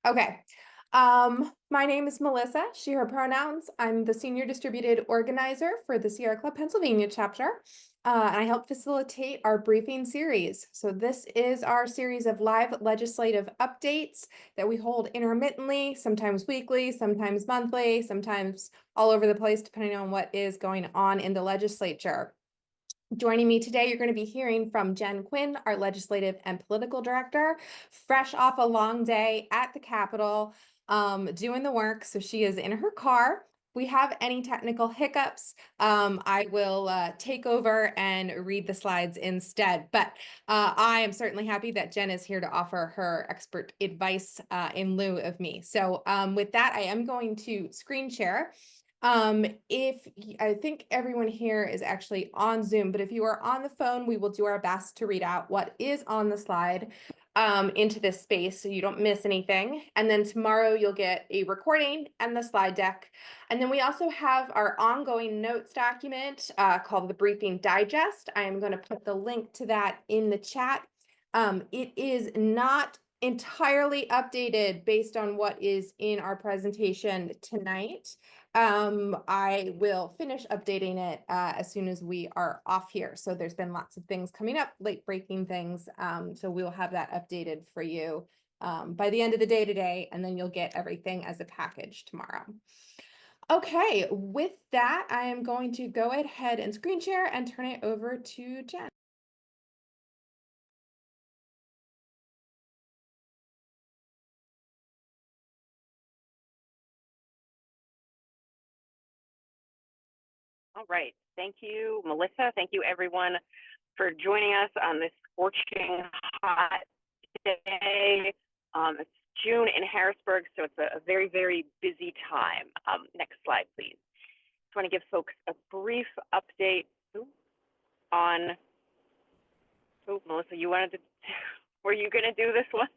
Okay. My name is Melissa, she, her pronouns. I'm the senior distributed organizer for the Sierra Club Pennsylvania chapter. And I help facilitate our briefing series. So this is our series of live legislative updates that we hold intermittently, sometimes weekly, sometimes monthly, sometimes all over the place, depending on what is going on in the legislature. Joining me today, you're going to be hearing from Jen Quinn, our legislative and political director, fresh off a long day at the Capitol, doing the work. So she is in her car. If we have any technical hiccups, I will take over and read the slides instead. But I am certainly happy that Jen is here to offer her expert advice in lieu of me. So with that, I am going to screen share. I think everyone here is actually on Zoom, but if you are on the phone, we will do our best to read out what is on the slide into this space so you don't miss anything. And then tomorrow you'll get a recording and the slide deck. And then we also have our ongoing notes document called the Briefing Digest. I am going to put the link to that in the chat. It is not entirely updated based on what is in our presentation tonight. I will finish updating it as soon as we are off here. So there's been lots of things coming up, late breaking things. So we'll have that updated for you by the end of the day today, and then you'll get everything as a package tomorrow. Okay, with that, I am going to go ahead and screen share and turn it over to Jen. All right. Thank you, Melissa. Thank you, everyone, for joining us on this scorching hot day. It's June in Harrisburg, so it's a very, very busy time. Next slide, please. Just want to give folks a brief update on. Oh, Melissa, you wanted to. Were you going to do this one?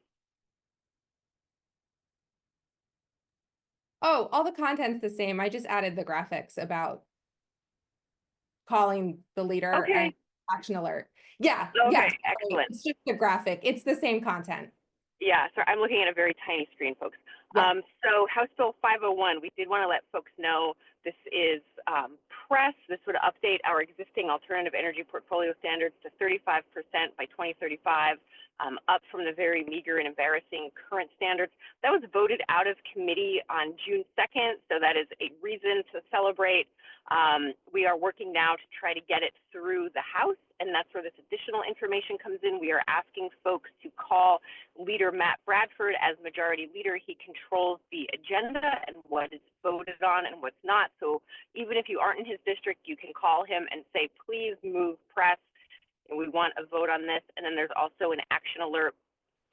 Oh, all the content's the same. I just added the graphics about calling the leader and action alert. Yeah, okay, yes, excellent. It's just the graphic. It's the same content. Yeah, so I'm looking at a very tiny screen, folks. Yeah. So House Bill 501, we did want to let folks know this is press. This would update our existing alternative energy portfolio standards to 35% by 2035, up from the very meager and embarrassing current standards. That was voted out of committee on June 2nd, so that is a reason to celebrate. We are working now to try to get it through the House, and that's where this additional information comes in. We are asking folks to call Leader Matt Bradford as Majority Leader. He controls the agenda and what is voted on and what's not. So even if you aren't in his district, you can call him and say, please move press. And we want a vote on this. And then there's also an action alert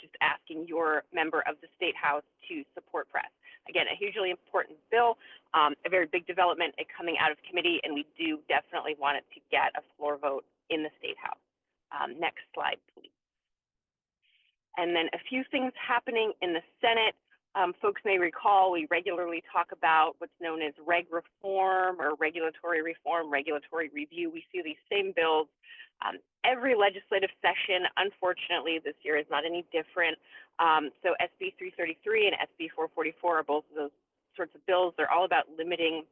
just asking your member of the State House to support press. Again, a hugely important bill, a very big development coming out of committee, and we do definitely want it to get a floor vote in the State House. Next slide, please. And then a few things happening in the Senate. Folks may recall we regularly talk about what's known as reg reform or regulatory reform, regulatory review. We see these same bills every legislative session. Unfortunately, this year is not any different. So SB 333 and SB 444 are both of those sorts of bills. They're all about limiting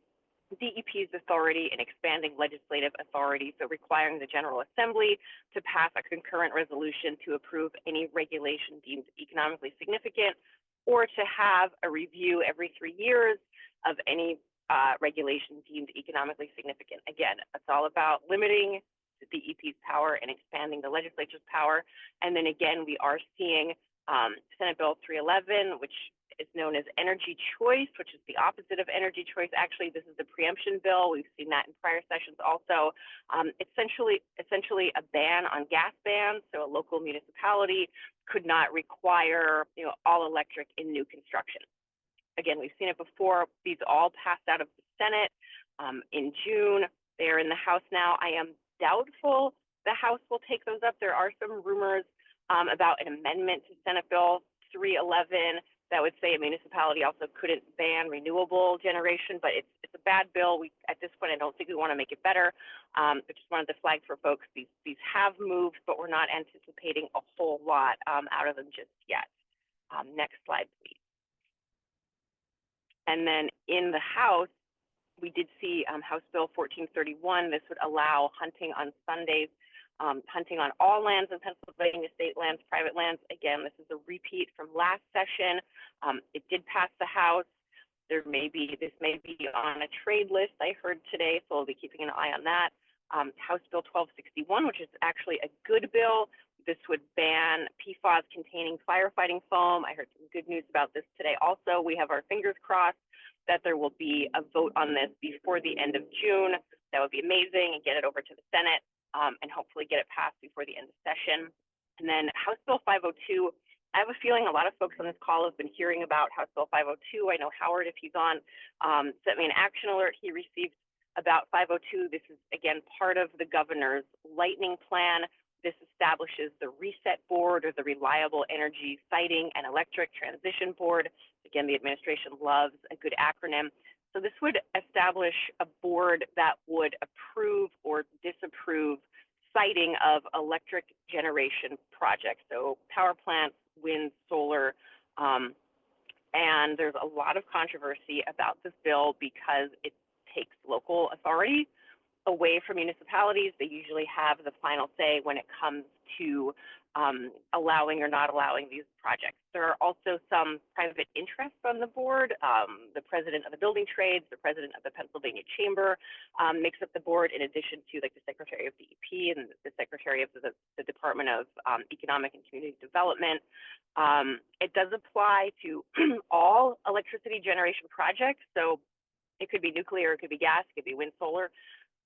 DEP's authority and expanding legislative authority, so requiring the General Assembly to pass a concurrent resolution to approve any regulation deemed economically significant, or to have a review every 3 years of any regulation deemed economically significant. Again, it's all about limiting the DEP's power and expanding the legislature's power. And then again, we are seeing Senate Bill 311, which is known as energy choice, which is the opposite of energy choice. Actually, this is the preemption bill. We've seen that in prior sessions also. Essentially a ban on gas bans. So a local municipality could not require, all electric in new construction. Again, we've seen it before. These all passed out of the Senate in June. They're in the House now. I am doubtful the House will take those up. There are some rumors about an amendment to Senate Bill 311 that would say a municipality also couldn't ban renewable generation, but it's a bad bill. At this point, I don't think we want to make it better. I just wanted to flag for folks, these have moved, but we're not anticipating a whole lot out of them just yet. Next slide, please. And then in the House, we did see House Bill 1431. This would allow hunting on Sundays, hunting on all lands in Pennsylvania, state lands, private lands. Again, this is a repeat from last session. It did pass the House. This may be on a trade list, I heard today, so we'll be keeping an eye on that. House Bill 1261, which is actually a good bill. This would ban PFAS containing firefighting foam. I heard some good news about this today also. We have our fingers crossed that there will be a vote on this before the end of June. That would be amazing, and get it over to the Senate and hopefully get it passed before the end of session. And then House Bill 502, I have a feeling a lot of folks on this call have been hearing about House Bill 502. I know Howard, if he's on, sent me an action alert he received about 502. This is, again, part of the governor's lightning plan. This establishes the RESET board, or the Reliable Energy Siting and Electric Transition Board. Again, the administration loves a good acronym. So this would establish a board that would approve or disapprove siting of electric generation projects. So power plants, wind, solar, and there's a lot of controversy about this bill because it takes local authority away from municipalities. They usually have the final say when it comes to allowing or not allowing these projects. There are also some private interests on the board. The president of the building trades, the president of the Pennsylvania Chamber makes up the board, in addition to like the secretary of DEP and the secretary of the Department of Economic and Community Development. It does apply to all electricity generation projects. So it could be nuclear, it could be gas, it could be wind, solar.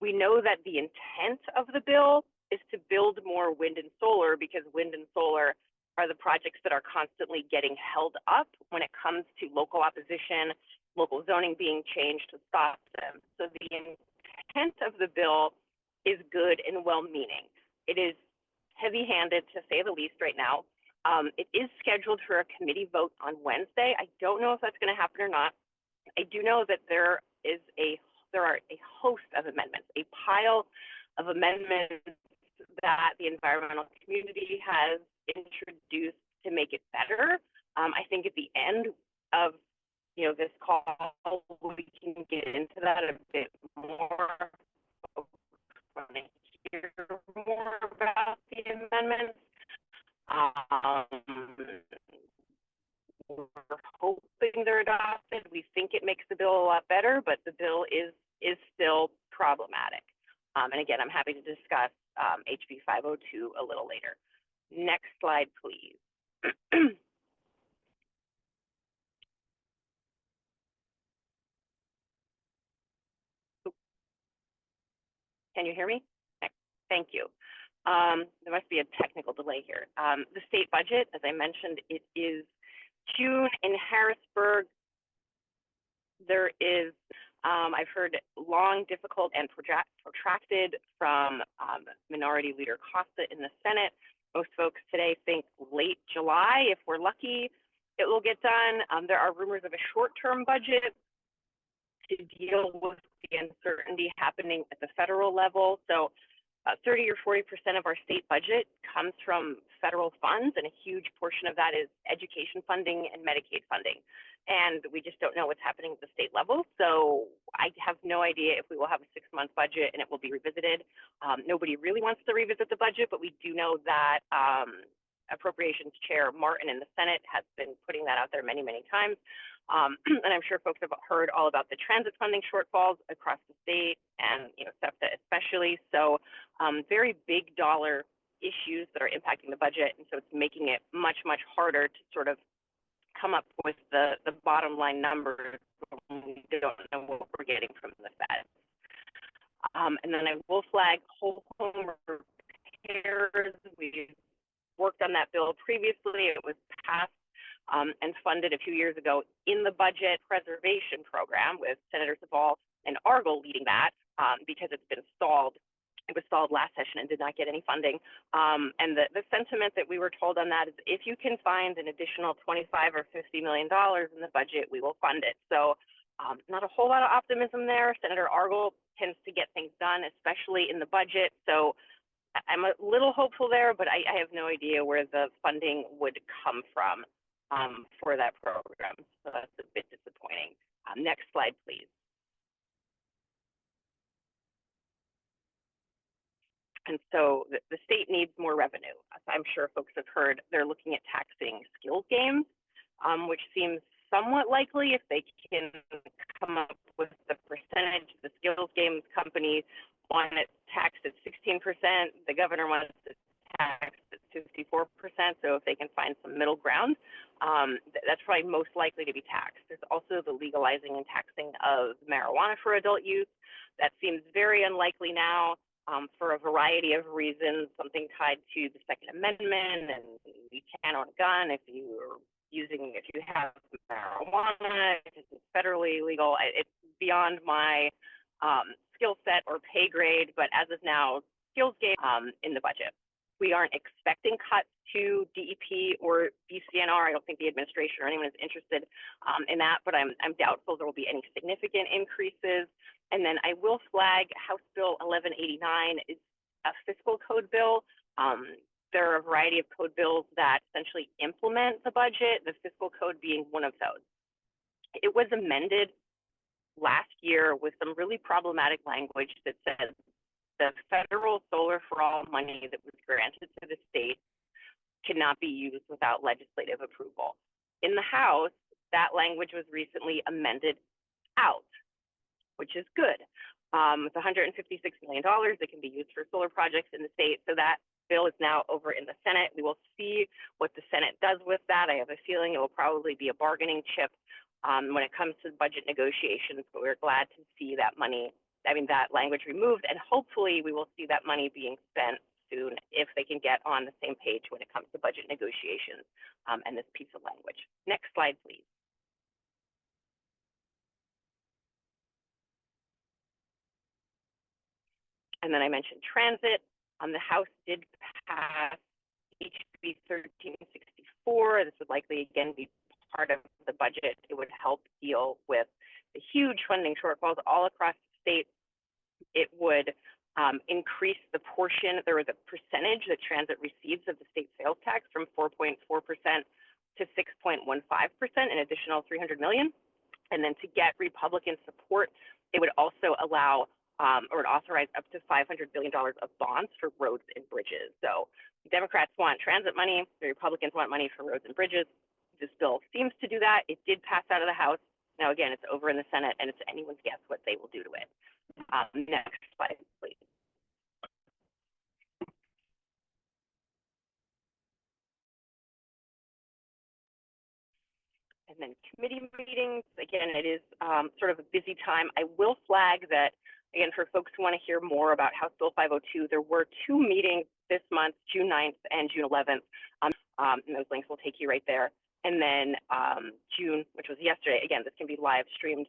We know that the intent of the bill is to build more wind and solar, because wind and solar are the projects that are constantly getting held up when it comes to local opposition, local zoning being changed to stop them. So the intent of the bill is good and well-meaning. It is heavy-handed, to say the least, right now. It is scheduled for a committee vote on Wednesday. I don't know if that's going to happen or not. I do know that there are a host of amendments, a pile of amendments that the environmental community has introduced to make it better. I think at the end of this call, we can get into that a bit more. I want to hear more about the amendments. We're hoping they're adopted. We think it makes the bill a lot better, but the bill is still problematic. And again, I'm happy to discuss HB 502 a little later. Next slide, please. Can you hear me? Thank you. There must be a technical delay here. The state budget, as I mentioned, it is June in Harrisburg. There is, I've heard, long, difficult, and protracted from Minority Leader Costa in the Senate. Most folks today think late July, if we're lucky, it will get done. There are rumors of a short-term budget to deal with the uncertainty happening at the federal level. So 30 or 40% of our state budget comes from federal funds, and a huge portion of that is education funding and Medicaid funding. And we just don't know what's happening at the state level. So I have no idea if we will have a 6-month budget and it will be revisited. Nobody really wants to revisit the budget, but we do know that Appropriations Chair Martin in the Senate has been putting that out there many, many times. And I'm sure folks have heard all about the transit funding shortfalls across the state, and SEPTA especially. So very big dollar issues that are impacting the budget, and so it's making it much, much harder to sort of come up with the bottom line numbers when we don't know what we're getting from the Fed. And then I will flag whole home repairs. We worked on that bill previously. It was passed and funded a few years ago in the budget preservation program, with Senator Saval and Argyle leading that, because it's been stalled. It was stalled last session and did not get any funding. And the sentiment that we were told on that is, if you can find an additional $25 or $50 million in the budget, we will fund it. So not a whole lot of optimism there. Senator Argyle tends to get things done, especially in the budget. So I'm a little hopeful there, but I have no idea where the funding would come from for that program. So that's a bit disappointing. Next slide, please. And so the state needs more revenue. As I'm sure folks have heard, they're looking at taxing skills games, which seems somewhat likely if they can come up with the percentage. The skills games company want it taxed at 16%. The governor wants it taxed at 54%. So if they can find some middle ground, that's probably most likely to be taxed. There's also the legalizing and taxing of marijuana for adult use. That seems very unlikely now. For a variety of reasons, something tied to the Second Amendment, and you can't own a gun if you have marijuana, if it's federally legal. It's beyond my skill set or pay grade, but as of now, skills game in the budget. We aren't expecting cuts to DEP or BCNR. I don't think the administration or anyone is interested in that, but I'm doubtful there will be any significant increases. And then I will flag House Bill 1189 is a fiscal code bill. There are a variety of code bills that essentially implement the budget, the fiscal code being one of those. It was amended last year with some really problematic language that says the federal Solar for All money that was granted to the state cannot be used without legislative approval. In the House, that language was recently amended out, which is good. With $156 million that can be used for solar projects in the state. So that bill is now over in the Senate. We will see what the Senate does with that. I have a feeling it will probably be a bargaining chip when it comes to budget negotiations, but we're glad to see that that language removed, and hopefully we will see that money being spent soon if they can get on the same page when it comes to budget negotiations and this piece of language. Next slide, please. And then I mentioned transit. The House did pass HB 1364. This would likely, again, be part of the budget. It would help deal with the huge funding shortfalls all across the state. It would increase the portion, there was a percentage that transit receives of the state sales tax from 4.4% to 6.15%, an additional $300 million. And then to get Republican support, it would also allow or authorize up to $500 billion of bonds for roads and bridges. So Democrats want transit money, the Republicans want money for roads and bridges. This bill seems to do that. It did pass out of the House. Now, again, it's over in the Senate, and it's anyone's guess what they will do to it. Next slide, please. And then committee meetings, again, it is sort of a busy time. I will flag that, again, for folks who want to hear more about House Bill 502, there were 2 meetings this month, June 9th and June 11th. And those links will take you right there. And then June, which was yesterday, again, this can be live streamed.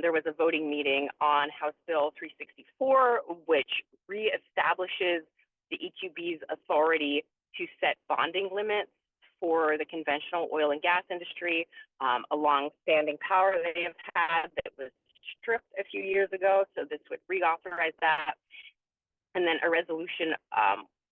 There was a voting meeting on House Bill 364, which reestablishes the EQB's authority to set bonding limits for the conventional oil and gas industry, a long-standing power they have had that was stripped a few years ago. So this would reauthorize that. And then a resolution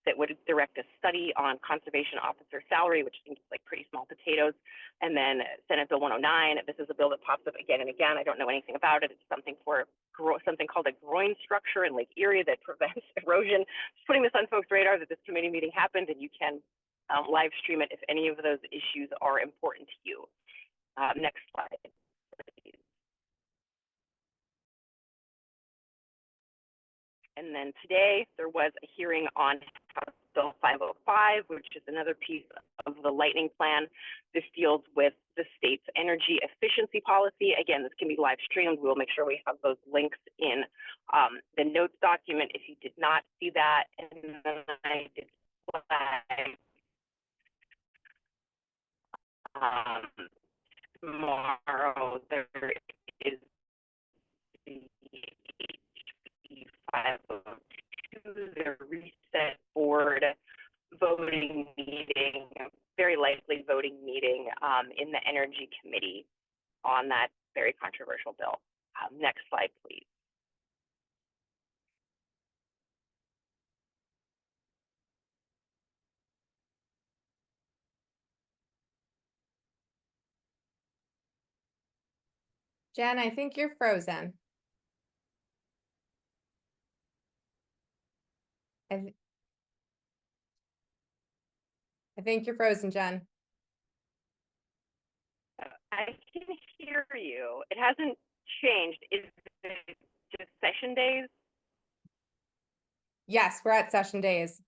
that would direct a study on conservation officer salary, which seems like pretty small potatoes. And then Senate Bill 109, this is a bill that pops up again and again. I don't know anything about it. It's something called a groin structure in Lake Erie that prevents erosion. Just putting this on folks' radar that this committee meeting happened, and you can live stream it if any of those issues are important to you. Next slide, please. And then today there was a hearing on House Bill 505, which is another piece of the lightning plan. This deals with the state's energy efficiency policy. Again, this can be live streamed. We'll make sure we have those links in the notes document if you did not see that. And then I did flag tomorrow there is the HB 502, the reset board voting meeting, very likely voting meeting in the Energy Committee on that very controversial bill. Next slide, please. Jen, I think you're frozen. I, th- I think you're frozen, Jen. I can hear you. It hasn't changed. Is it just session days? Yes, we're at session days.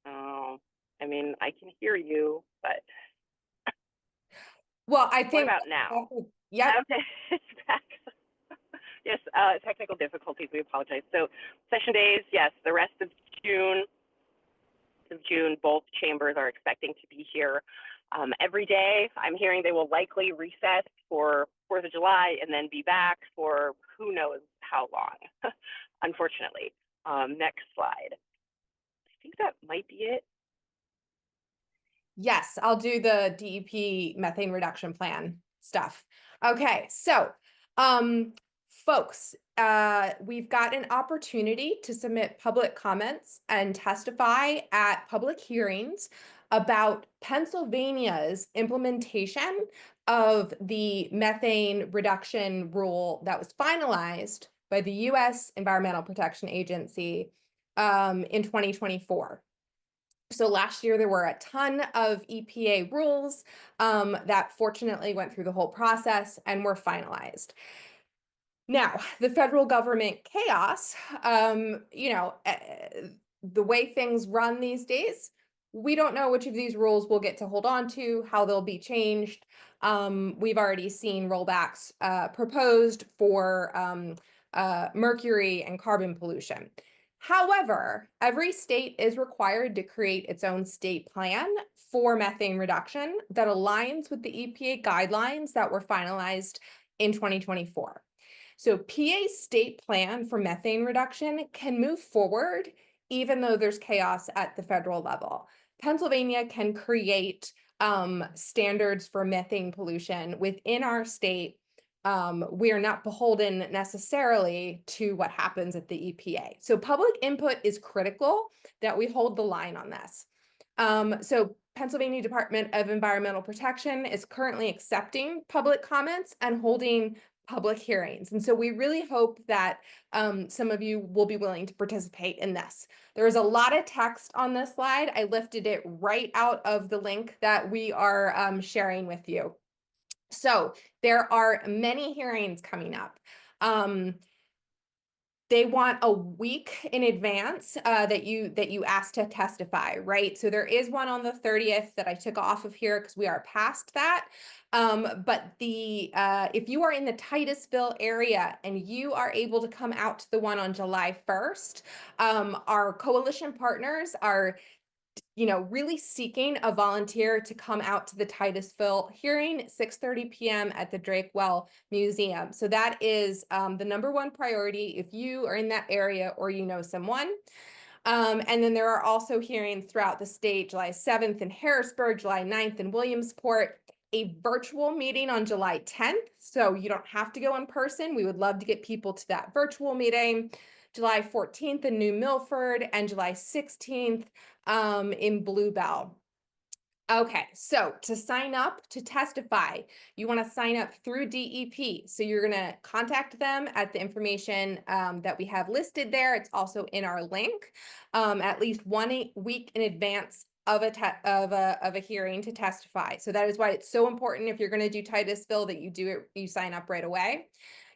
Oh, I mean, I can hear you, but Well, I what think, about now? yep, Okay, it's back. Yes, technical difficulties. We apologize. So, session days, yes, the rest of June, both chambers are expecting to be here every day. I'm hearing they will likely recess for 4th of July and then be back for who knows how long, unfortunately. Next slide. I think that might be it. yes, I'll do the DEP methane reduction plan stuff. Okay, so, folks, we've got an opportunity to submit public comments and testify at public hearings about Pennsylvania's implementation of the methane reduction rule that was finalized by the U.S. Environmental Protection Agency in 2024. So last year there were a ton of EPA rules that fortunately went through the whole process and were finalized. Now, the federal government chaos, the way things run these days, we don't know which of these rules we'll get to hold on to, how they'll be changed. We've already seen rollbacks proposed for mercury and carbon pollution. However, every state is required to create its own state plan for methane reduction that aligns with the EPA guidelines that were finalized in 2024. So PA's state plan for methane reduction can move forward even though there's chaos at the federal level. Pennsylvania can create standards for methane pollution within our state. We are not beholden necessarily to what happens at the EPA. So public input is critical that we hold the line on this. So Pennsylvania Department of Environmental Protection is currently accepting public comments and holding public hearings. And so we really hope that some of you will be willing to participate in this. There is a lot of text on this slide. I lifted it right out of the link that we are sharing with you. So there are many hearings coming up. They want a week in advance that you ask to testify, right? So there is one on the 30th that I took off of here because we are past that. But if you are in the Titusville area and you are able to come out to the one on July 1st, our coalition partners are really seeking a volunteer to come out to the Titusville hearing at 6:30 p.m. at the Drakewell Museum. So that is the number one priority if you are in that area or you know someone. And then there are also hearings throughout the state, July 7th in Harrisburg, July 9th in Williamsport, a virtual meeting on July 10th. So you don't have to go in person. We would love to get people to that virtual meeting. July 14th in New Milford and July 16th in Bluebell. Okay, so to sign up to testify, you want to sign up through DEP. So you're going to contact them at the information that we have listed there. It's also in our link at least 1 week in advance of a hearing to testify. So that is why it's so important if you're going to do Titusville that you sign up right away.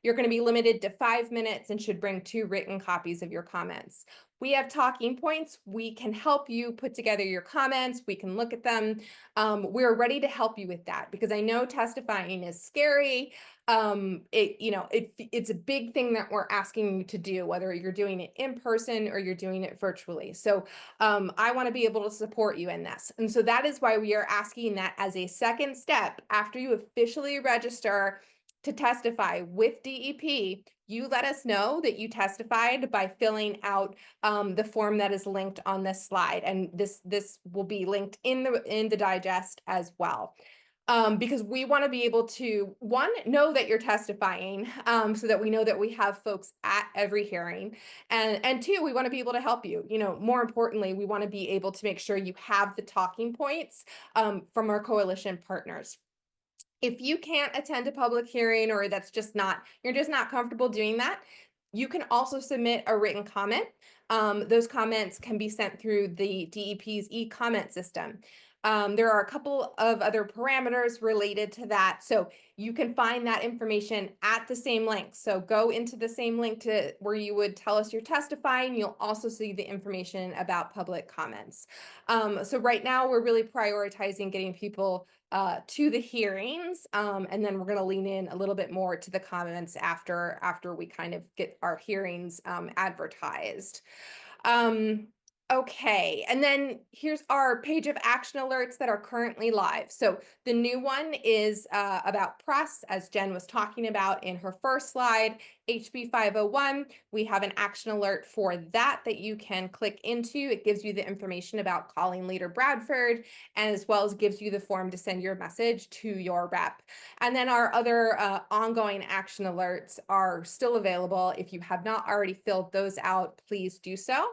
You're going to be limited to 5 minutes and should bring 2 written copies of your comments. We have talking points. We can help you put together your comments. We can look at them. We're ready to help you with that because I know testifying is scary. It's a big thing that we're asking you to do, whether you're doing it in person or you're doing it virtually. So I want to be able to support you in this. And so that is why we are asking that as a second step after you officially register to testify with DEP, you let us know that you testified by filling out the form that is linked on this slide, and this will be linked in the digest as well. Because we want to be able to, one, know that you're testifying, so that we know that we have folks at every hearing, and two, we want to be able to help you. More importantly, we want to be able to make sure you have the talking points from our coalition partners. If you can't attend a public hearing, or you're just not comfortable doing that, you can also submit a written comment. Those comments can be sent through the DEP's e-comment system. There are a couple of other parameters related to that. So you can find that information at the same link. So go into the same link to where you would tell us you're testifying. You'll also see the information about public comments. So right now we're really prioritizing getting people to the hearings, and then we're going to lean in a little bit more to the comments after we kind of get our hearings advertised. Um, okay, and then here's our page of action alerts that are currently live. So the new one is about press, as Jen was talking about in her first slide, HB 501. We have an action alert for that you can click into. It gives you the information about calling Leader Bradford, and as well as gives you the form to send your message to your rep. And then our other ongoing action alerts are still available. If you have not already filled those out, please do so.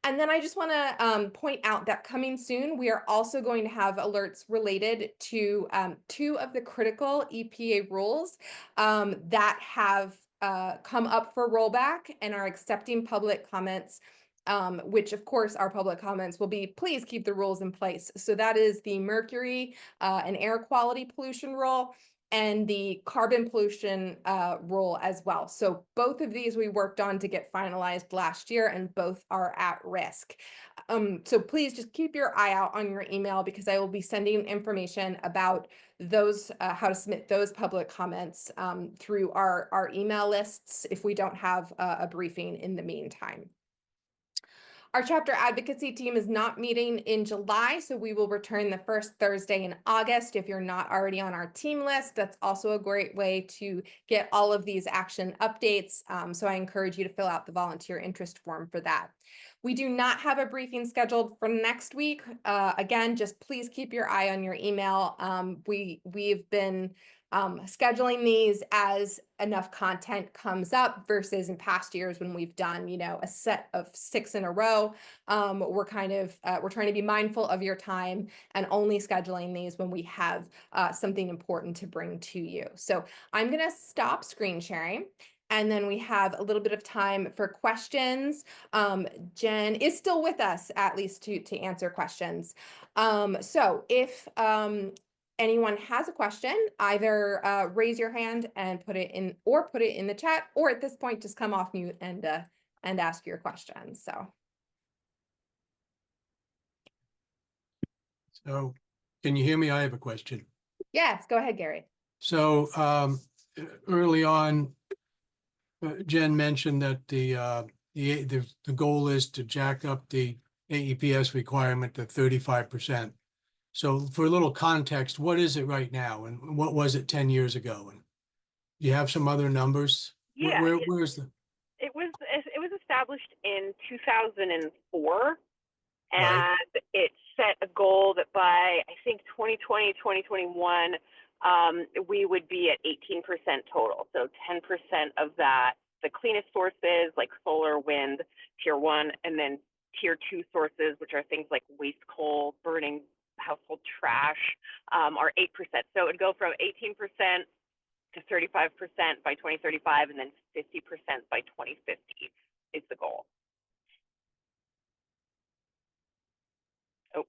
And then I just want to point out that coming soon, we are also going to have alerts related to 2 of the critical EPA rules that have come up for rollback and are accepting public comments, which of course our public comments will be, please keep the rules in place. So that is the mercury and air quality pollution rule, and the carbon pollution rule as well. So both of these we worked on to get finalized last year, and both are at risk. So please just keep your eye out on your email, because I will be sending information about those, how to submit those public comments through our email lists if we don't have a briefing in the meantime. Our chapter advocacy team is not meeting in July, so we will return the first Thursday in August. If you're not already on our team list, that's also a great way to get all of these action updates. So I encourage you to fill out the volunteer interest form for that. We do not have a briefing scheduled for next week. Again, just please keep your eye on your email. We've been scheduling these as enough content comes up, versus in past years when we've done, a set of 6 in a row. We're trying to be mindful of your time and only scheduling these when we have something important to bring to you. So I'm going to stop screen sharing, and then we have a little bit of time for questions. Jen is still with us, at least to answer questions. So if anyone has a question, either raise your hand and put it in the chat, or at this point just come off mute and ask your question. So can you hear me? I have a question. Yes, go ahead, Gary. So early on, Jen mentioned that the goal is to jack up the AEPS requirement to 35%. So for a little context, what is it right now, and what was it 10 years ago? And do you have some other numbers? Yeah, Where is the it was established in 2004, and right? it set a goal that by I think 2020, 2021, we would be at 18% total. So 10% of that, the cleanest sources like solar, wind, tier 1, and then tier 2 sources, which are things like waste coal, burning household trash, are 8%. So it would go from 18% to 35% by 2035, and then 50% by 2050 is the goal. Oh,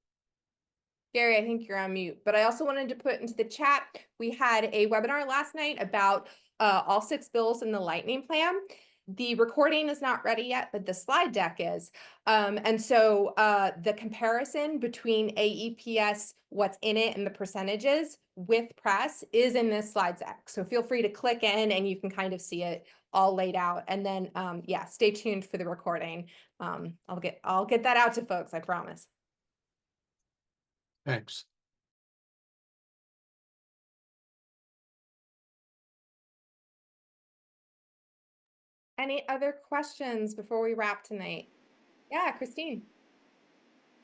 Gary, I think you're on mute, but I also wanted to put into the chat, we had a webinar last night about all 6 bills in the lightning plan. The recording is not ready yet, but the slide deck is. And so the comparison between AEPS, what's in it, and the percentages with press is in this slide deck. So feel free to click in and you can kind of see it all laid out. And then, yeah, stay tuned for the recording. I'll get that out to folks, I promise. Thanks. Any other questions before we wrap tonight? Yeah, Christine.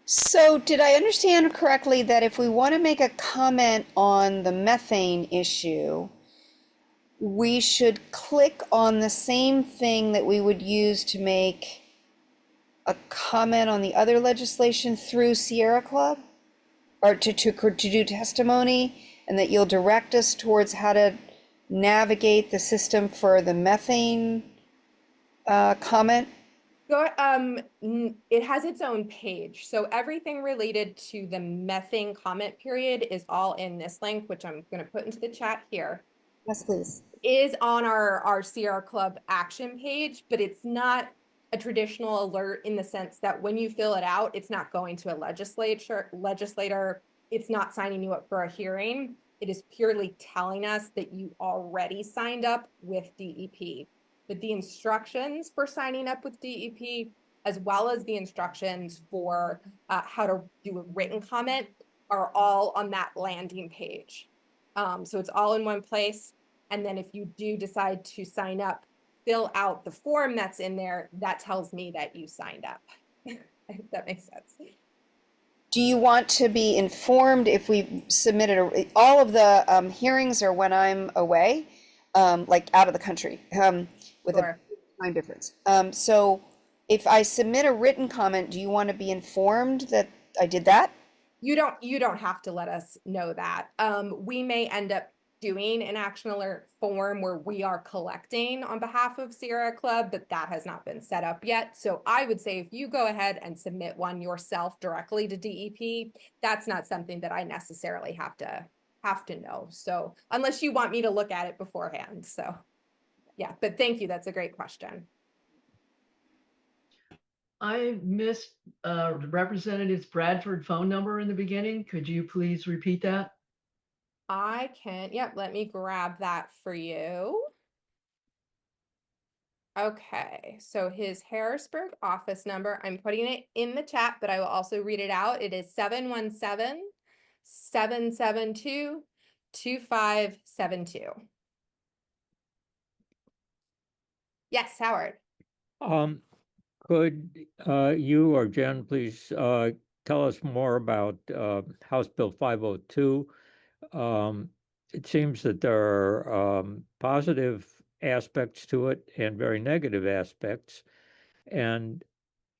So did I understand correctly that if we want to make a comment on the methane issue, we should click on the same thing that we would use to make a comment on the other legislation through Sierra Club? Or to do testimony? and that you'll direct us towards how to navigate the system for the methane comment? Go, it has its own page. So everything related to the methane comment period is all in this link, which I'm going to put into the chat here. Yes, please. Is on our Sierra Club action page, but it's not a traditional alert in the sense that when you fill it out, it's not going to a legislator. It's not signing you up for a hearing. It is purely telling us that you already signed up with DEP. But the instructions for signing up with DEP, as well as the instructions for how to do a written comment, are all on that landing page. So it's all in one place. And then if you do decide to sign up, fill out the form that's in there, that tells me that you signed up. If that makes sense. Do you want to be informed if we submitted all of the hearings are when I'm away, like out of the country, with Sure. a time difference. So if I submit a written comment, do you want to be informed that I did that? You don't have to let us know that. We may end up doing an action alert form where we are collecting on behalf of Sierra Club, but that has not been set up yet. So I would say if you go ahead and submit one yourself directly to DEP, that's not something that I necessarily have to know. So unless you want me to look at it beforehand. So yeah, but thank you. That's a great question. I missed Representative Bradford phone number in the beginning. Could you please repeat that? I can, yep, let me grab that for you. Okay, so his Harrisburg office number, I'm putting it in the chat, but I will also read it out. It is 717-772-2572. Yes, Howard. Could you or Jen please tell us more about House Bill 502? It seems that there are positive aspects to it and very negative aspects, and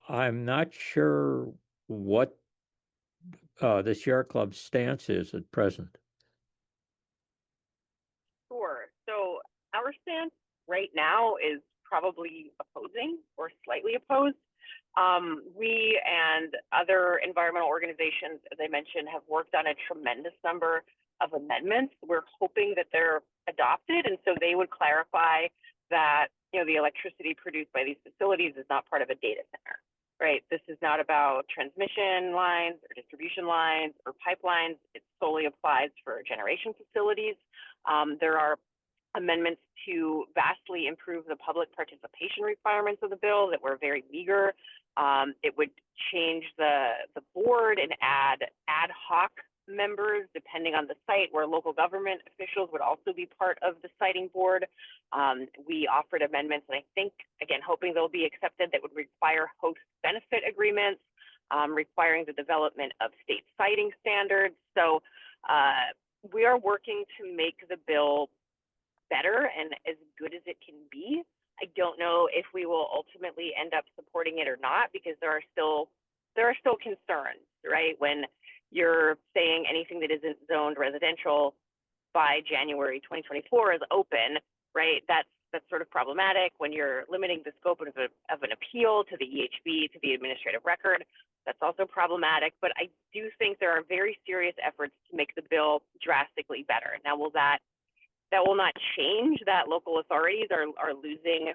I'm not sure what the Sierra Club's stance is at present. Sure. So our stance right now is probably opposing or slightly opposed. We and other environmental organizations, as I mentioned, have worked on a tremendous number of amendments. We're hoping that they're adopted, and so they would clarify that the electricity produced by these facilities is not part of a data center, right? This is not about transmission lines or distribution lines or pipelines. It solely applies for generation facilities. There are amendments to vastly improve the public participation requirements of the bill that were very meager. It would change the board and add ad hoc members depending on the site, where local government officials would also be part of the siting board. We offered amendments, and I think, again, hoping they'll be accepted, that would require host benefit agreements, requiring the development of state siting standards. So we are working to make the bill better and as good as it can be. I don't know if we will ultimately end up supporting it or not, because there are still concerns, right? When you're saying anything that isn't zoned residential by January 2024 is open, right? That's sort of problematic. When you're limiting the scope of an appeal to the EHB, to the administrative record, that's also problematic. But I do think there are very serious efforts to make the bill drastically better. Now, that will not change that local authorities are losing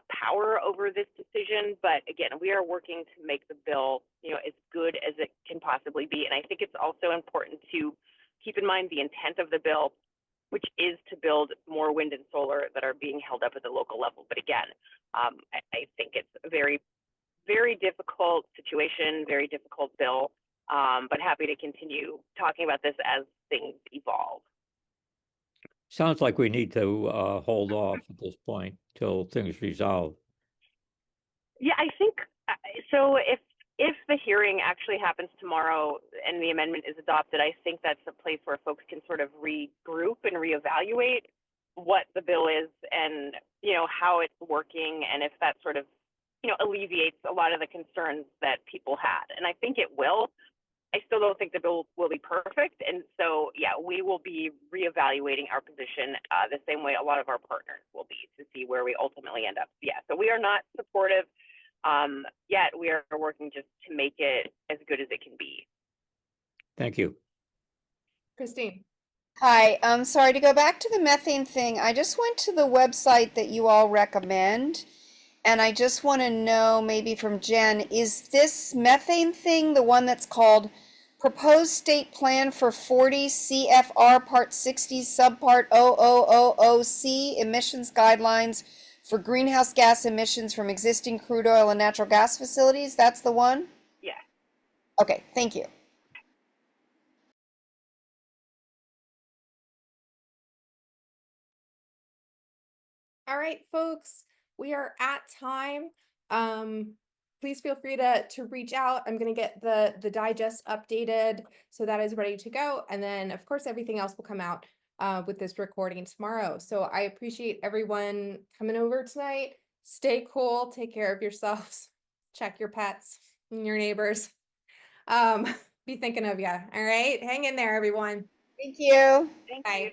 power over this decision. But again, we are working to make the bill, as good as it can possibly be. And I think it's also important to keep in mind the intent of the bill, which is to build more wind and solar that are being held up at the local level. But again, I think it's a very, very difficult situation, very difficult bill, but happy to continue talking about this as things evolve. Sounds like we need to hold off at this point till things resolve. Yeah, I think so. If the hearing actually happens tomorrow and the amendment is adopted, I think that's a place where folks can sort of regroup and reevaluate what the bill is and how it's working, and if that sort of alleviates a lot of the concerns that people had. And I think it will. I still don't think the bill will be perfect. And so, yeah, we will be reevaluating our position the same way a lot of our partners will be to see where we ultimately end up. Yeah, so we are not supportive yet. We are working just to make it as good as it can be. Thank you. Christine. Hi, I'm sorry to go back to the methane thing. I just went to the website that you all recommend, and I just want to know, maybe from Jen, is this methane thing the one that's called Proposed State Plan for 40 CFR Part 60 Subpart 0000C Emissions Guidelines for Greenhouse Gas Emissions from Existing Crude Oil and Natural Gas Facilities? That's the one? Yeah. Okay, thank you. All right, folks, we are at time. Please feel free to reach out. I'm going to get the digest updated so that is ready to go. And then, of course, everything else will come out with this recording tomorrow. So I appreciate everyone coming over tonight. Stay cool. Take care of yourselves. Check your pets and your neighbors. Be thinking of you. All right. Hang in there, everyone. Thank you. Thank Bye. you.